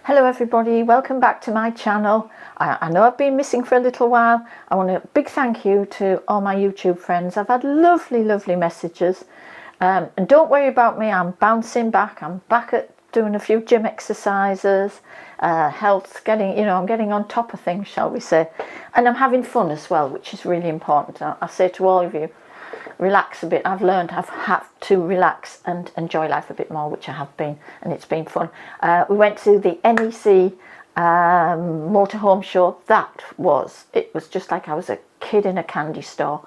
Hello everybody, welcome back to my channel. I know I've been missing for a little while. I want a big thank you to all my YouTube friends. I've had lovely messages, and don't worry about me, I'm bouncing back. I'm back at doing a few gym exercises, health, I'm getting on top of things, shall we say, and I'm having fun as well, which is really important. I say to all of you, relax a bit. I've learned I've had to relax and enjoy life a bit more, which I have been, and it's been fun. We went to the NEC motorhome show. It was just like I was a kid in a candy store.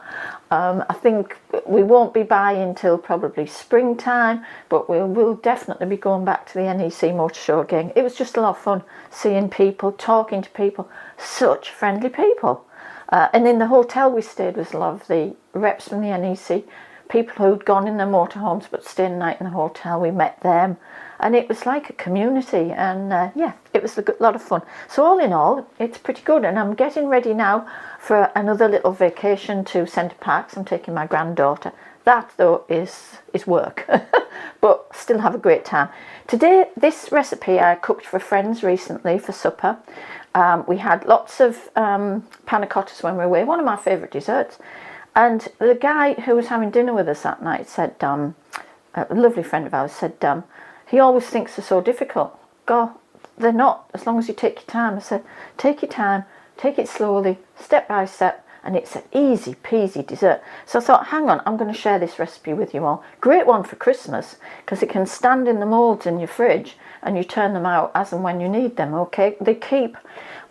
I think we won't be buying till probably springtime, but we will definitely be going back to the NEC motor show again. It was just a lot of fun seeing people, talking to people, such friendly people. And in the hotel we stayed was a lot of the reps from the NEC, people who'd gone in their motorhomes but stayed a night in the hotel. We met them, and it was like a community, and yeah, it was a lot of fun. So all in all, it's pretty good, and I'm getting ready now for another little vacation to Centre Parks. I'm taking my granddaughter. That though is work, but still have a great time. Today, this recipe I cooked for friends recently for supper. We had lots of Panna Cottas when we were away, one of my favourite desserts. And the guy who was having dinner with us that night said, a lovely friend of ours said, he always thinks they're so difficult. God, they're not, as long as you take your time. I said, take your time, take it slowly, step by step, and it's an easy peasy dessert. So I thought, hang on, I'm going to share this recipe with you all. Great one for Christmas, because it can stand in the moulds in your fridge and you turn them out as and when you need them, okay? They keep,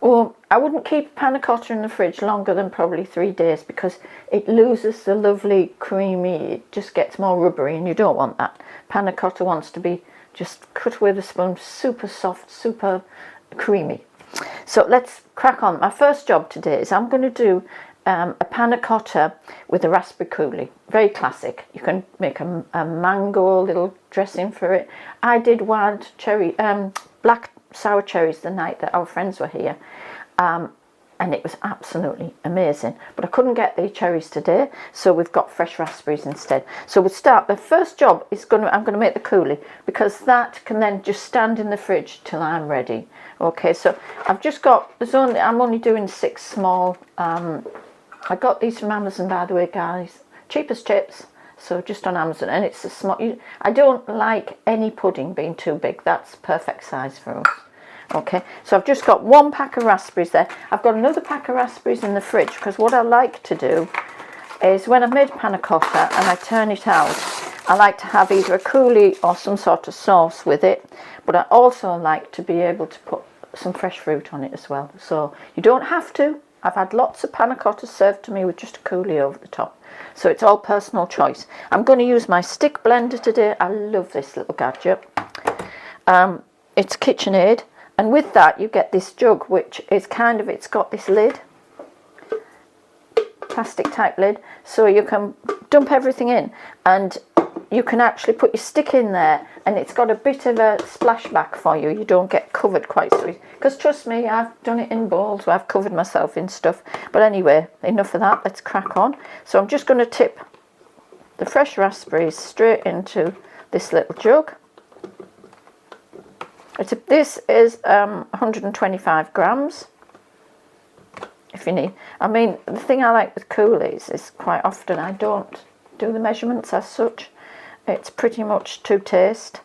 well, I wouldn't keep panna cotta in the fridge longer than probably 3 days, because it loses the lovely creamy, it just gets more rubbery, and you don't want that. Panna cotta wants to be just cut with a spoon, super soft, super creamy. So let's crack on. My first job today is I'm going to do a panna cotta with a raspberry coulis. Very classic. You can make a mango little dressing for it. I did wild cherry, black sour cherries the night that our friends were here, and it was absolutely amazing. But I couldn't get the cherries today, so we've got fresh raspberries instead. So we'll start. The first job is I'm going to make the coulis, because that can then just stand in the fridge till I'm ready. Okay, so I've just got, I'm only doing 6 small. I got these from Amazon, by the way, guys. Cheap as chips, so just on Amazon. And it's a small, I don't like any pudding being too big. That's perfect size for us. Okay, so I've just got 1 pack of raspberries there. I've got another pack of raspberries in the fridge, because what I like to do is when I've made panna cotta and I turn it out, I like to have either a coulis or some sort of sauce with it. But I also like to be able to put some fresh fruit on it as well. So you don't have to. I've had lots of panna cotta served to me with just a coulis over the top. So it's all personal choice. I'm going to use my stick blender today. I love this little gadget. It's KitchenAid. And with that you get this jug, which is it's got this lid. Plastic type lid. So you can dump everything in. And you can actually put your stick in there, and it's got a bit of a splashback for you. You don't get covered quite so easy. Because trust me, I've done it in bowls where I've covered myself in stuff. But anyway, enough of that. Let's crack on. So I'm just going to tip the fresh raspberries straight into this little jug. This is 125 grams. If you need. I mean, the thing I like with coulis is quite often I don't do the measurements as such. It's pretty much to taste,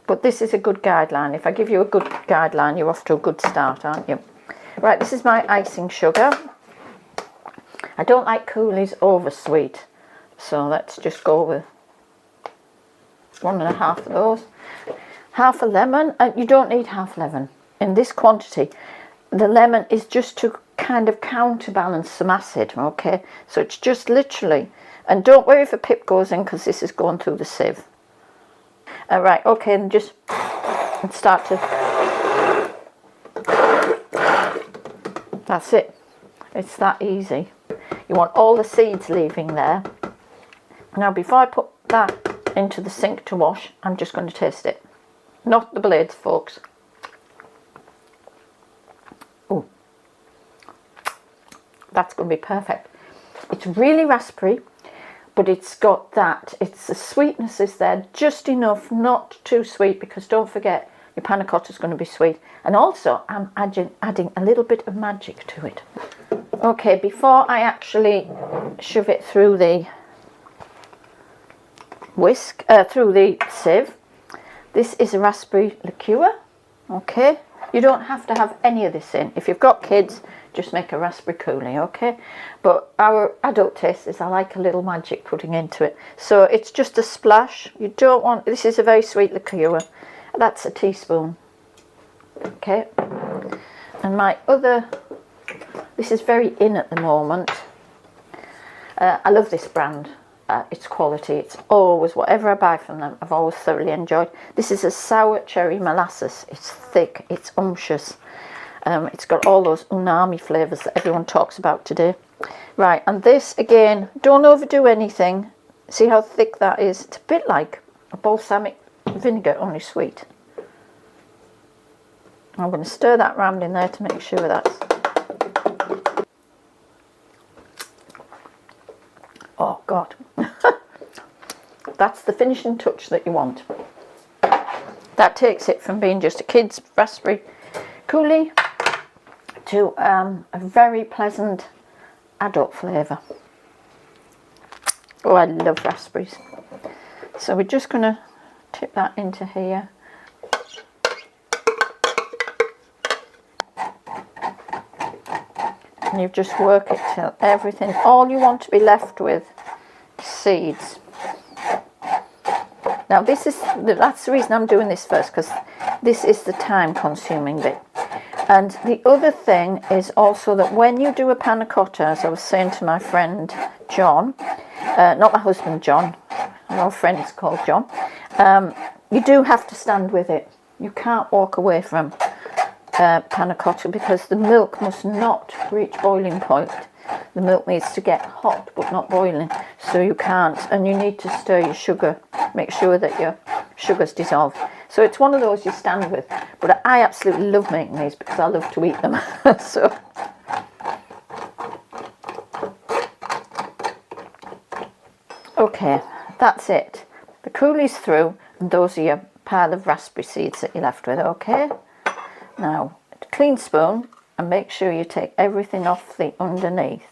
but this is a good guideline. If I give you a good guideline, you're off to a good start, aren't you? Right, this is my icing sugar. I don't like coulis over sweet, so let's just go with 1.5 of those. Half a lemon, and you don't need half lemon in this quantity. The lemon is just to kind of counterbalance some acid, okay? So it's just literally. And don't worry if a pip goes in, because this is going through the sieve. Right, okay, and just start to... That's it. It's that easy. You want all the seeds leaving there. Now, before I put that into the sink to wash, I'm just going to taste it. Not the blades, folks. Oh, that's going to be perfect. It's really raspberry, but it's got that, the sweetness is there just enough, not too sweet, because don't forget your panna cotta is going to be sweet. And also I'm adding a little bit of magic to it. Okay, before I actually shove it through the through the sieve, this is a raspberry liqueur. Okay, you don't have to have any of this in. If you've got kids, just make a raspberry coulis, okay? But our adult taste is I like a little magic putting into it. So it's just a splash. You don't want, this is a very sweet liqueur. That's a teaspoon. Okay. And my other, this is very in at the moment. I love this brand. It's quality. It's always, whatever I buy from them, I've always thoroughly enjoyed. This is a sour cherry molasses. It's thick, it's unctuous. It's got all those umami flavours that everyone talks about today. Right, and this, again, don't overdo anything. See how thick that is? It's a bit like a balsamic vinegar, only sweet. I'm going to stir that round in there to make sure that's... Oh, God. That's the finishing touch that you want. That takes it from being just a kid's raspberry coulis to a very pleasant adult flavour. Oh, I love raspberries. So we're just going to tip that into here. And you just work it till everything, all you want to be left with is seeds. Now that's the reason I'm doing this first, because this is the time consuming bit. And the other thing is also that when you do a panna cotta, as I was saying to my friend John, not my husband John, our friend's called John, you do have to stand with it. You can't walk away from panna cotta because the milk must not reach boiling point. The milk needs to get hot but not boiling, so you can't, and you need to stir your sugar, make sure that your sugar's dissolved. So it's one of those you stand with, but I absolutely love making these because I love to eat them. So okay, that's it. The coulis through, and those are your pile of raspberry seeds that you're left with. Okay, now a clean spoon and make sure you take everything off the underneath.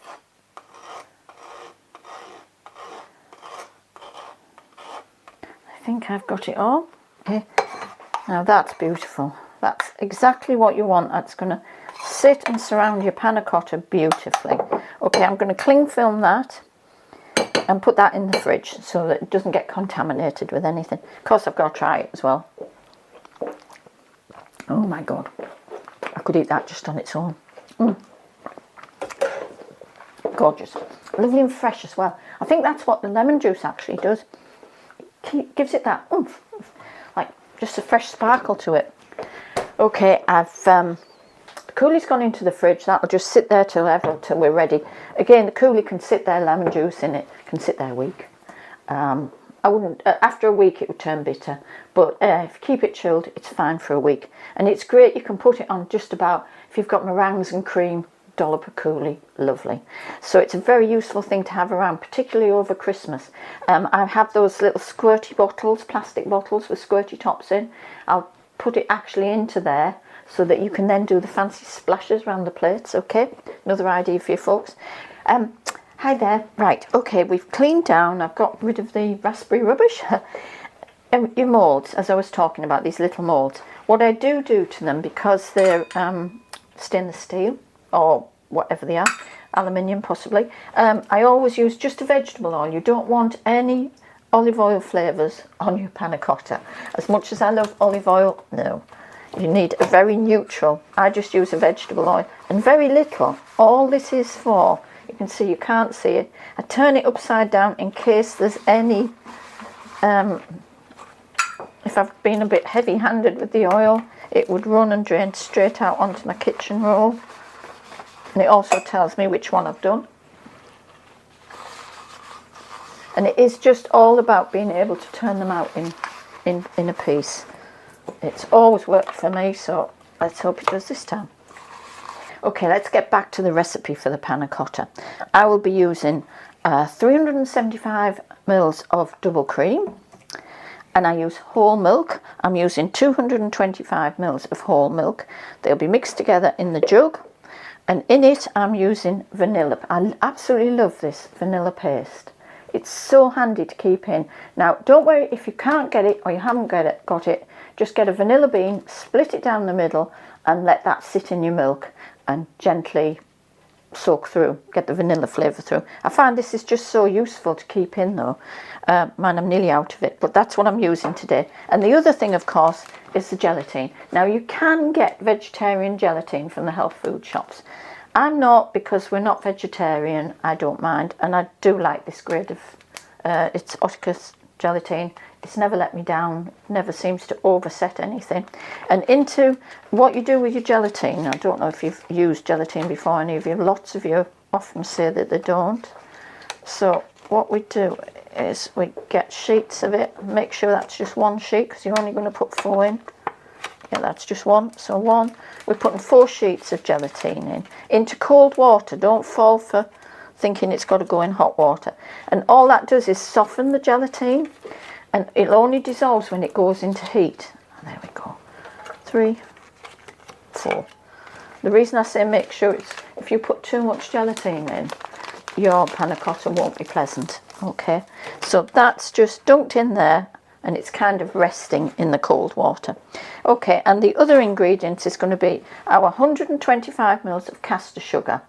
I think I've got it all. Okay. Now that's beautiful. That's exactly what you want. That's going to sit and surround your panna cotta beautifully. Okay, I'm going to cling film that and put that in the fridge so that it doesn't get contaminated with anything. Of course, I've got to try it as well. Oh my God. I could eat that just on its own. Gorgeous. Lovely and fresh as well. I think that's what the lemon juice actually does. It gives it that oomph, like just a fresh sparkle to it. Okay, the coulis gone into the fridge. That'll just sit there till we're ready. Again, the coulis can sit there, lemon juice in it, can sit there a week. I wouldn't, after a week it would turn bitter, but if you keep it chilled, it's fine for a week. And it's great, you can put it on just about, if you've got meringues and cream, dollop of coulis, lovely. So it's a very useful thing to have around, particularly over Christmas. I have those little squirty bottles, plastic bottles with squirty tops in. I'll put it actually into there so that you can then do the fancy splashes around the plates. Okay, another idea for you folks. Hi there. Right, okay, we've cleaned down. I've got rid of the raspberry rubbish. Your moulds, as I was talking about, these little moulds. What I do to them, because they're stainless steel or whatever they are, aluminium possibly, I always use just a vegetable oil. You don't want any olive oil flavours on your panna cotta. As much as I love olive oil, no. You need a very neutral. I just use a vegetable oil and very little. All this is for, you can see, you can't see it. I turn it upside down in case there's any, if I've been a bit heavy-handed with the oil, it would run and drain straight out onto my kitchen roll. And it also tells me which one I've done. And it is just all about being able to turn them out in a piece. It's always worked for me, so let's hope it does this time. Okay, let's get back to the recipe for the panna cotta. I will be using 375 ml of double cream, and I use whole milk. I'm using 225 mils of whole milk. They'll be mixed together in the jug, and in it I'm using vanilla. I absolutely love this vanilla paste. It's so handy to keep in. Now, don't worry if you can't get it or you haven't got it. Just get a vanilla bean, split it down the middle, and let that sit in your milk and gently soak through, get the vanilla flavour through. I find this is just so useful to keep in though. Man, I'm nearly out of it, but that's what I'm using today. And the other thing, of course, is the gelatine. Now, you can get vegetarian gelatine from the health food shops. I'm not, because we're not vegetarian. I don't mind, and I do like this grade of it's Oticus gelatine. It's never let me down, never seems to overset anything. And into what you do with your gelatine, I don't know if you've used gelatine before, any of you, lots of you often say that they don't. So what we do is we get sheets of it, make sure that's just one sheet, because you're only going to put 4 in. Yeah, that's just one. So one, we're putting 4 sheets of gelatine into cold water. Don't fall for thinking it's got to go in hot water. And all that does is soften the gelatine, and it only dissolves when it goes into heat. There we go. 3, 4. The reason I say make sure it's, if you put too much gelatine in, your panna cotta won't be pleasant. Okay, so that's just dunked in there, and it's kind of resting in the cold water. Okay, and the other ingredients is going to be our 125 mils of caster sugar.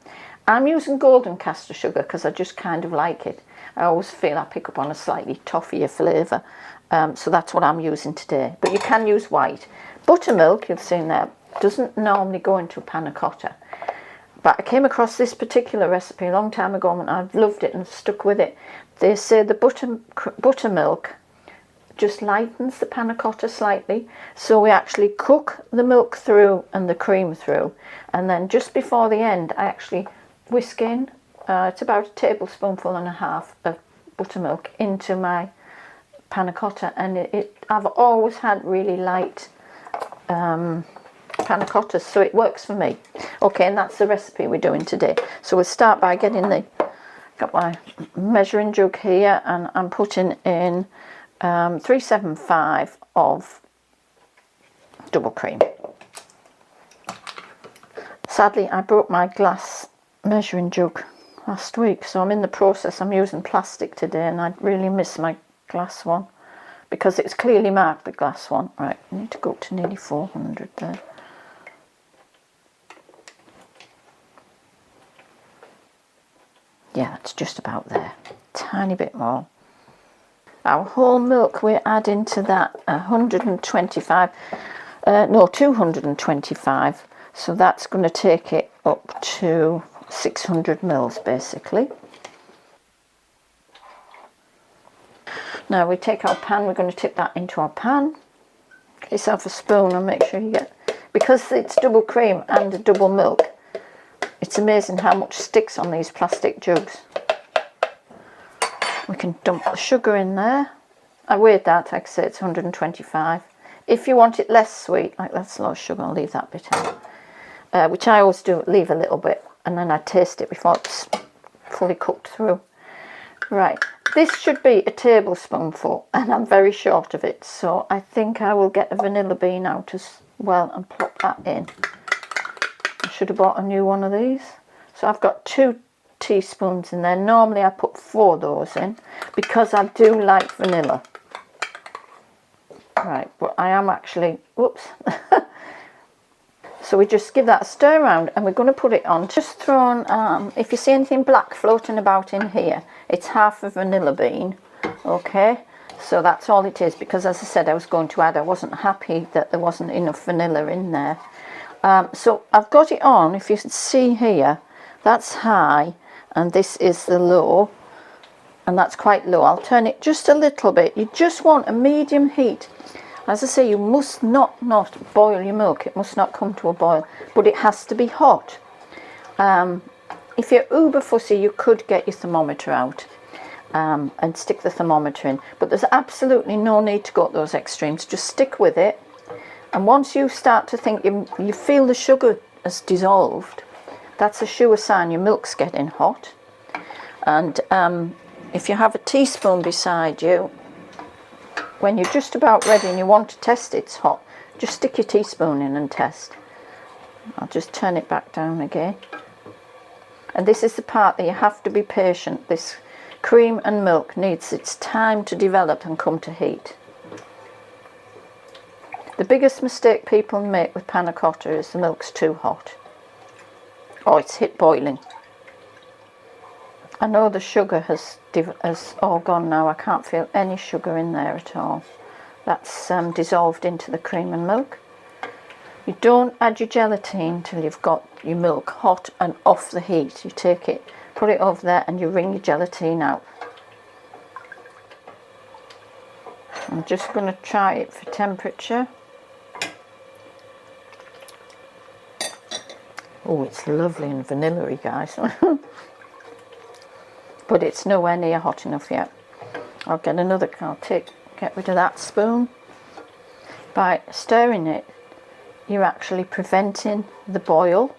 I'm using golden caster sugar because I just kind of like it. I always feel I pick up on a slightly toffee flavour, so that's what I'm using today. But you can use white. Buttermilk, you've seen there, doesn't normally go into a panna cotta. But I came across this particular recipe a long time ago, and I've loved it and stuck with it. They say the buttermilk just lightens the panna cotta slightly, so we actually cook the milk through and the cream through, and then just before the end I actually whisk in it's about 1.5 tablespoons of buttermilk into my panna cotta, and I've always had really light panna cottas, so it works for me. Okay, and that's the recipe we're doing today. So we'll start by got my measuring jug here, and I'm putting in 375 of double cream. Sadly, I broke my glass measuring jug last week, so I'm in the process. I'm using plastic today, and I really miss my glass one because it's clearly marked, the glass one. Right, I need to go up to nearly 400 there. Yeah, that's just about there. Tiny bit more. Our whole milk, we're adding to that 225. So that's going to take it up to 600 mils basically. Now we take our pan, we're going to tip that into our pan. Get yourself a spoon and make sure you get, because it's double cream and double milk, it's amazing how much sticks on these plastic jugs. We can dump the sugar in there. I weighed that, like I say, it's 125. If you want it less sweet, like that's a lot of sugar, I'll leave that bit out. Which I always do, leave a little bit, and then I taste it before it's fully cooked through. Right, this should be a tablespoonful, and I'm very short of it, so I think I will get a vanilla bean out as well and plop that in. I should have bought a new one of these. So I've got 2 teaspoons in there. Normally I put 4 of those in because I do like vanilla. Right, but I am actually, whoops. So we just give that a stir around, and we're going to put it on. Just thrown, if you see anything black floating about in here, it's half a vanilla bean. Okay, so that's all it is, because as I said, I was going to add, I wasn't happy that there wasn't enough vanilla in there. So I've got it on. If you can see here, that's high and this is the low, and that's quite low. I'll turn it just a little bit. You just want a medium heat. As I say, you must not boil your milk. It must not come to a boil, but it has to be hot. If you're uber fussy, you could get your thermometer out and stick the thermometer in, but there's absolutely no need to go at those extremes. Just stick with it, and once you start to think you feel the sugar has dissolved, that's a sure sign your milk's getting hot. And if you have a teaspoon beside you, when you're just about ready and you want to test it's hot, just stick your teaspoon in and test. I'll just turn it back down again. And this is the part that you have to be patient. This cream and milk needs its time to develop and come to heat. The biggest mistake people make with panna cotta is the milk's too hot. Oh, it's hit boiling. I know the sugar has all gone now. I can't feel any sugar in there at all. That's dissolved into the cream and milk. You don't add your gelatine till you've got your milk hot and off the heat. You take it, put it over there, and you wring your gelatine out. I'm just going to try it for temperature. Oh, it's lovely and vanilla-y, guys. But it's nowhere near hot enough yet. I'll get another, get rid of that spoon. By stirring it, you're actually preventing the boil,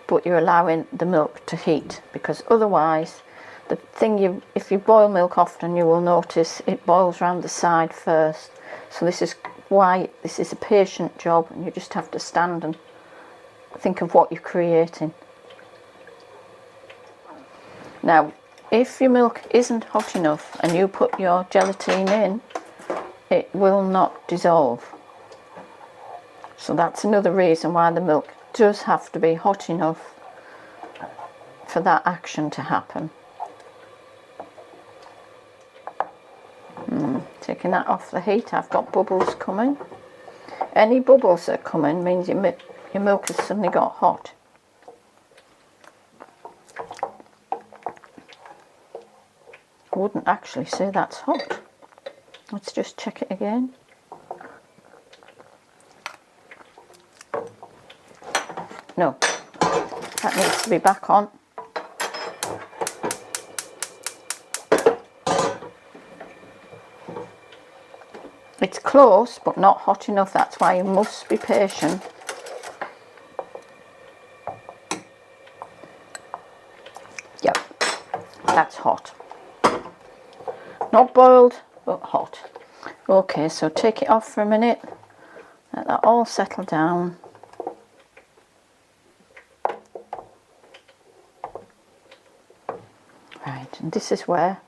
but you're allowing the milk to heat, because otherwise, the thing if you boil milk often, you will notice it boils around the side first. So this is why this is a patient job, and you just have to stand and think of what you're creating. Now, if your milk isn't hot enough and you put your gelatine in, it will not dissolve. So that's another reason why the milk does have to be hot enough for that action to happen. Taking that off the heat, I've got bubbles coming. Any bubbles that come in means your milk has suddenly got hot. I wouldn't actually say that's hot. Let's just check it again. No, that needs to be back on. It's close, but not hot enough. That's why you must be patient. Yep, that's hot. Not boiled, but hot. Okay, so take it off for a minute. Let that all settle down. Right, and this is where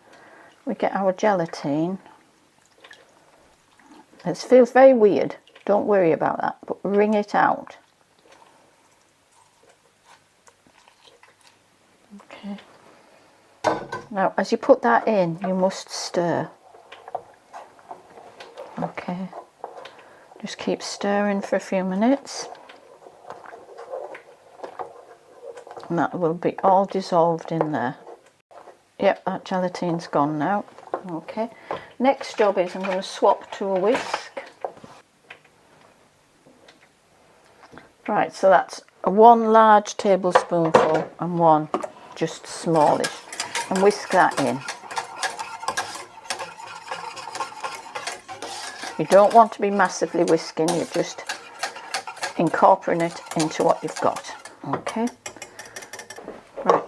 we get our gelatine. This feels very weird. Don't worry about that, but wring it out. Okay. Now, as you put that in, you must stir. Okay. Just keep stirring for a few minutes. And that will be all dissolved in there. Yep, that gelatine's gone now. Okay. Next job is I'm going to swap to a whisk. Right, so that's one large tablespoonful and one just smallish. And whisk that in. You don't want to be massively whisking, you're just incorporating it into what you've got. Okay. Right,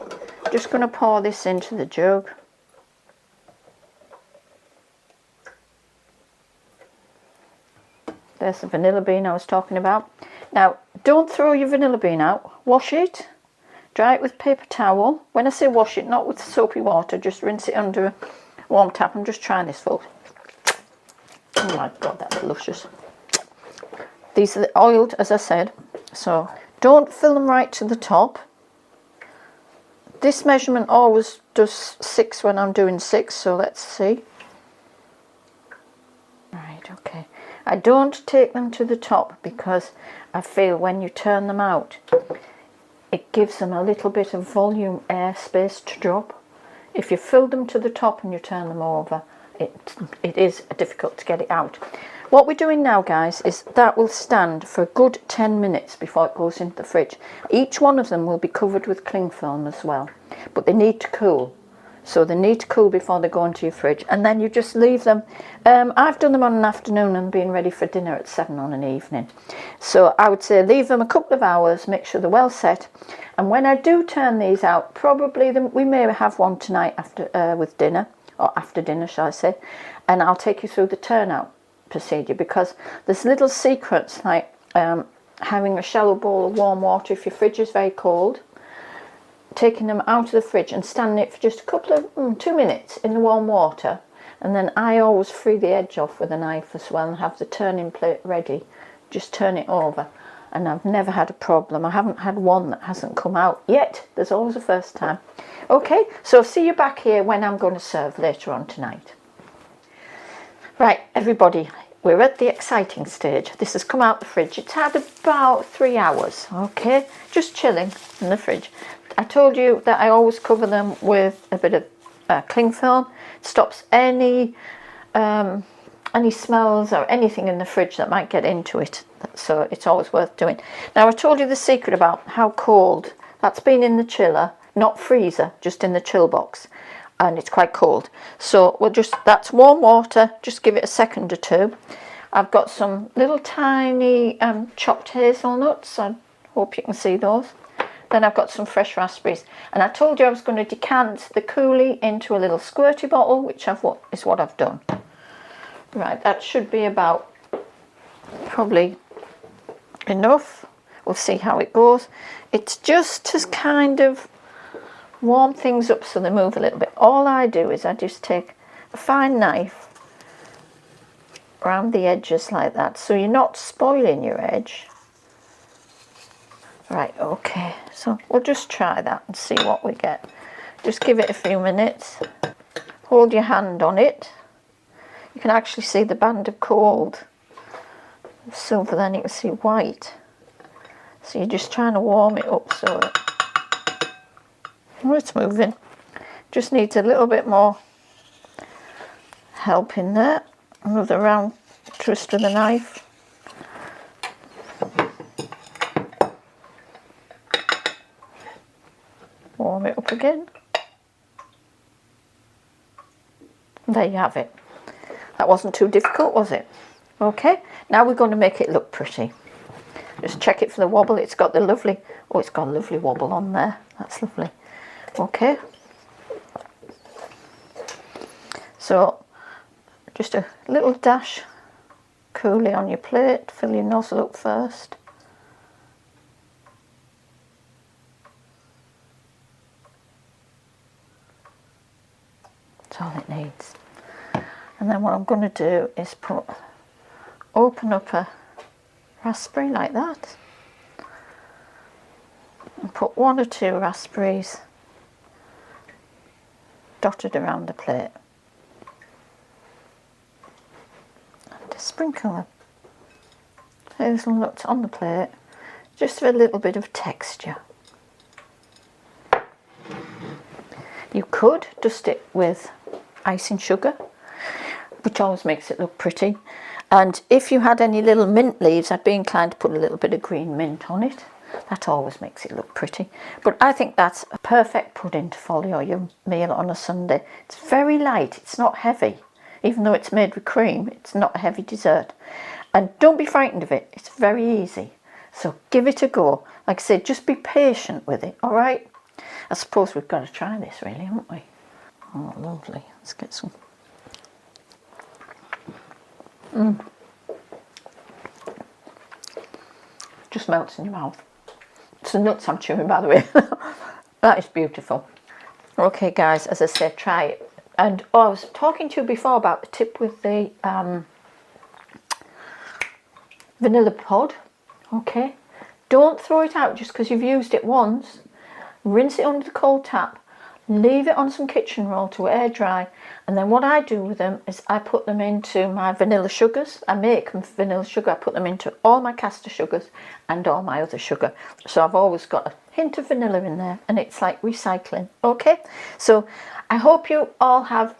just going to pour this into the jug. There's the vanilla bean I was talking about. Now, don't throw your vanilla bean out. Wash it. Dry it with paper towel. When I say wash it, not with soapy water, just rinse it under a warm tap. I'm just trying this, folks. Oh my God, that's luscious. These are oiled, as I said. So don't fill them right to the top. This measurement always does 6 when I'm doing 6, so let's see. Right, okay. I don't take them to the top because I feel when you turn them out, it gives them a little bit of volume air space to drop. If you fill them to the top and you turn them over, it is difficult to get it out. What we're doing now, guys, is that will stand for a good 10 minutes before it goes into the fridge. Each one of them will be covered with cling film as well, but they need to cool. So they need to cool before they go into your fridge, and then you just leave them. I've done them on an afternoon and being ready for dinner at 7 on an evening. So I would say leave them a couple of hours, make sure they're well set. And when I do turn these out, probably we may have one tonight after with dinner, or after dinner shall I say, and I'll take you through the turnout. procedure, because there's little secrets like having a shallow bowl of warm water if your fridge is very cold, taking them out of the fridge and standing it for just a couple of 2 minutes in the warm water, and then I always free the edge off with a knife as well and have the turning plate ready. Just turn it over, and I've never had a problem. I haven't had one that hasn't come out yet. There's always a first time. Okay, so see you back here when I'm going to serve later on tonight. Right, everybody, we're at the exciting stage. This has come out the fridge. It's had about 3 hours, okay? Just chilling in the fridge. I told you that I always cover them with a bit of cling film. It stops any smells or anything in the fridge that might get into it. So it's always worth doing. Now, I told you the secret about how cold. That's been in the chiller, not freezer, just in the chill box. And it's quite cold. So that's warm water. Just give it a second or two. I've got some little tiny chopped hazelnuts. I hope you can see those. Then I've got some fresh raspberries. And I told you I was going to decant the coulis into a little squirty bottle, which is what I've done. Right, that should be about probably enough. We'll see how it goes. It's just to kind of warm things up so they move a little bit. All I do is I just take a fine knife around the edges like that, so you're not spoiling your edge. Right, okay, so we'll just try that and see what we get. Just give it a few minutes. Hold your hand on it. You can actually see the band of gold. Silver, then you can see white. So you're just trying to warm it up so that it's moving. Just needs a little bit more help in there. Another round twist with a knife. Warm it up again. And there you have it. That wasn't too difficult, was it? Okay, now we're going to make it look pretty. Just check it for the wobble. It's got a lovely wobble on there. That's lovely. Okay, so just a little dash coulis on your plate. Fill your nozzle up first. That's all it needs. And then what I'm going to do is open up a raspberry like that and put 1 or 2 raspberries dotted around the plate, and a sprinkle of hazelnuts on the plate just for a little bit of texture. You could dust it with icing sugar, which always makes it look pretty, and if you had any little mint leaves, I'd be inclined to put a little bit of green mint on it. That always makes it look pretty. But I think that's a perfect pudding to follow your meal on a Sunday. It's very light, it's not heavy. Even though it's made with cream, it's not a heavy dessert. And don't be frightened of it, it's very easy. So give it a go. Like I said, just be patient with it, all right? I suppose we've got to try this really, haven't we? Oh, lovely. Let's get some. Just melts in your mouth. It's the nuts I'm chewing, by the way. That is beautiful. Okay, guys, as I said, try it. And I was talking to you before about the tip with the vanilla pod. Okay, don't throw it out just because you've used it once. Rinse it under the cold tap. Leave it on some kitchen roll to air dry, and then what I do with them is I put them into my vanilla sugars. I make them vanilla sugar. I put them into all my caster sugars and all my other sugar, so I've always got a hint of vanilla in there, and it's like recycling. Okay, so I hope you all have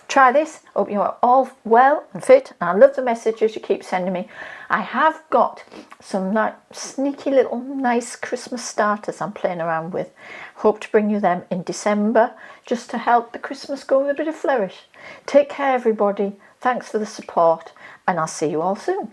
try this. Hope you are all well and fit, and I love the messages you keep sending me. I have got some like sneaky little nice Christmas starters I'm playing around with. Hope to bring you them in December, just to help the Christmas go with a bit of flourish. Take care, everybody. Thanks for the support, and I'll see you all soon.